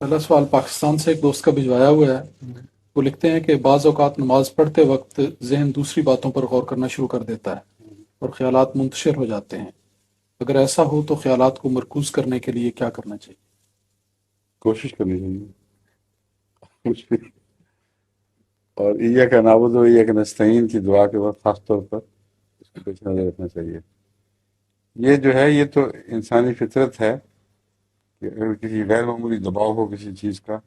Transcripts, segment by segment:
पहला सवाल पाकिस्तान से एक दोस्त का भिजवाया हुआ है। वो लिखते हैं कि बाज़ औक़ात नमाज पढ़ते वक्त ज़हन दूसरी बातों पर गौर करना शुरू कर देता है और ख़यालात मुंतशिर हो जाते हैं। अगर ऐसा हो तो ख़यालात को मरकूज़ करने के लिए क्या करना चाहिए? कोशिश करनी चाहिए कुछ भी। और इय्याका नअबुदु व इय्याका नस्तईन की दुआ के वक्त खास तौर पर इसको पेश नज़र रखना चाहिए। ये जो है ये तो इंसानी फितरत है कि अगर किसी गैर मामूली दबाव हो किसी चीज़ का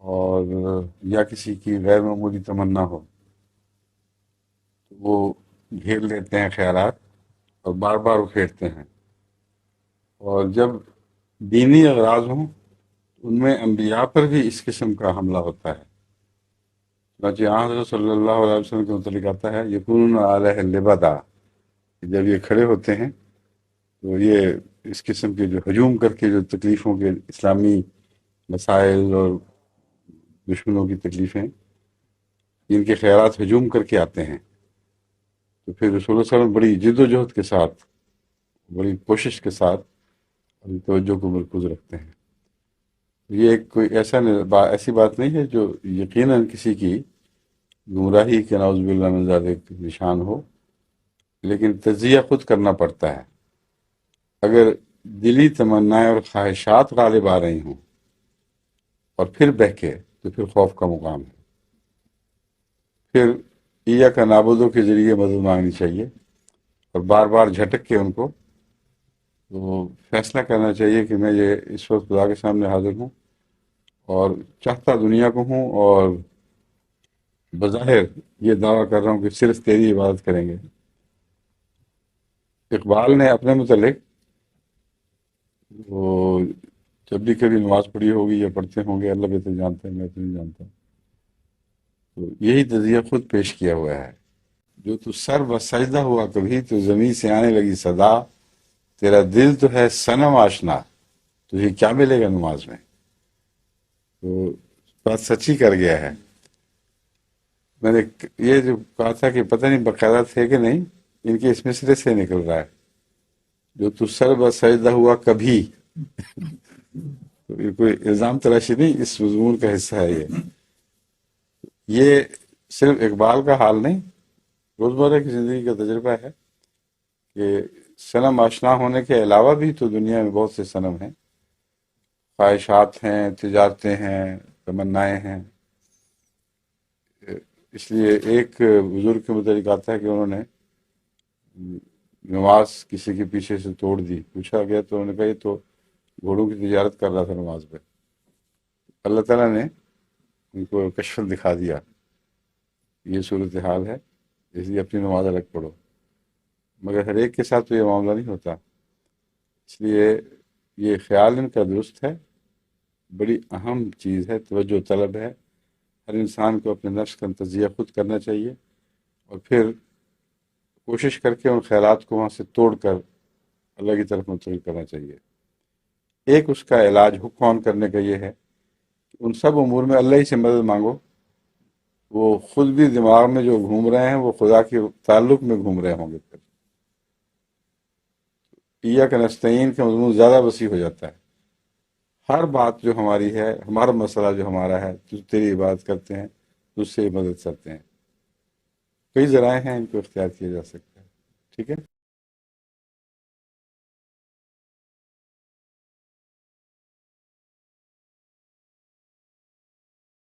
और या किसी की गैर मामूली तमन्ना हो तो वो घेर लेते हैं ख्यालात और बार बार उखेड़ते हैं। और जब दीनी अगराज हों तो उनमें अम्बिया पर भी इस किस्म का हमला होता है। चुनांचे यहाँ हज़रत सल्लल्लाहु अलैहि वसल्लम के मुतल्लिक़ आता है यकूनुन अलैहि लिबदा, जब ये खड़े होते हैं तो ये इस किस्म के जो हजूम करके जो तकलीफ़ों के इस्लामी मसाइल और दुश्मनों की तकलीफ़ें इनके ख़यालात हजूम करके आते हैं तो फिर रसूलुल्लाह सल्लल्लाहु अलैहि वसल्लम बड़ी जिद्दोजहद के साथ, बड़ी कोशिश के साथ अपनी तवज्जो को मरकूज़ रखते हैं। ये कोई ऐसी बात नहीं है जो यकीनन किसी की गुमराही के नाउज़ुबिल्लाह मिन ज़ालिक निशान हो, लेकिन तज़िया खुद करना पड़ता है। अगर दिली तमन्नाएं और ख्वाहिशात गालिब आ रही हों और फिर बहके तो फिर खौफ का मुकाम है। फिर इय्याका नअबुदु के ज़रिए मदद मांगनी चाहिए और बार बार झटक के उनको तो फैसला करना चाहिए कि मैं ये इस वक्त खुदा के सामने हाजिर हूँ और चाहता दुनिया को हूँ और बज़ाहिर ये दावा कर रहा हूँ कि सिर्फ तेरी इबादत करेंगे। इकबाल ने अपने मुतल्लिक वो जब भी कभी नमाज पढ़ी होगी या पढ़ते होंगे, अल्लाह बेहतर जानते हैं, मैं तो नहीं जानता, तो यही तज़िया खुद पेश किया हुआ है। जो तू सर व सजदा हुआ कभी तो ज़मीं से आने लगी सदा, तेरा दिल तो है सनम आशना, तुझे क्या मिलेगा नमाज में। तो बात सच्ची कर गया है। मैंने ये जो कहा था कि पता नहीं बाकायदा थे कि नहीं, इनके इस मिसरे से निकल रहा है। जो तू सर व सजदा हुआ कभी, तो ये कोई इल्ज़ाम तराशी नहीं, इस मज़मून का हिस्सा है ये सिर्फ इकबाल का हाल नहीं, रोज़मर्रा की ज़िंदगी का तजुर्बा है कि सनम आशना होने के अलावा भी तो दुनिया में बहुत से सनम हैं, ख्वाहिशात हैं, तिजारतें हैं, तमन्नाएं हैं। इसलिए एक बुजुर्ग के मुताबिक आता है कि उन्होंने नमाज किसी के पीछे से तोड़ दी। पूछा गया तो उन्होंने कहा ये तो घोड़ों की तिजारत कर रहा था नमाज पे। अल्लाह ताला ने उनको कश्फ दिखा दिया, ये सूरत हाल है, इसलिए अपनी नमाज अलग पढ़ो। मगर हर एक के साथ तो ये मामला नहीं होता, इसलिए ये ख्याल इनका दुरुस्त है। बड़ी अहम चीज़ है, तवज्जो तलब है। हर इंसान को अपने नफ्स का तज़िया खुद करना चाहिए और फिर कोशिश करके उन ख्यालात को वहाँ से तोड़ कर अल्लाह की तरफ मुंतकिल करना चाहिए। एक उसका इलाज हुक्म ऑन करने का ये है कि उन सब उमूर में अल्लाह ही से मदद मांगो। वो खुद भी दिमाग में जो घूम रहे हैं वो खुदा के ताल्लुक में घूम रहे होंगे। फिर इय्याका नस्तईन का मज़मून ज़्यादा वसी हो जाता है। हर बात जो हमारी है, हमारा मसला जो हमारा है, तुझ तेरी इबादत करते हैं, तुझसे मदद करते हैं। कई ज़राए हैं इनको इख्तियार किया जा सकता है। ठीक है।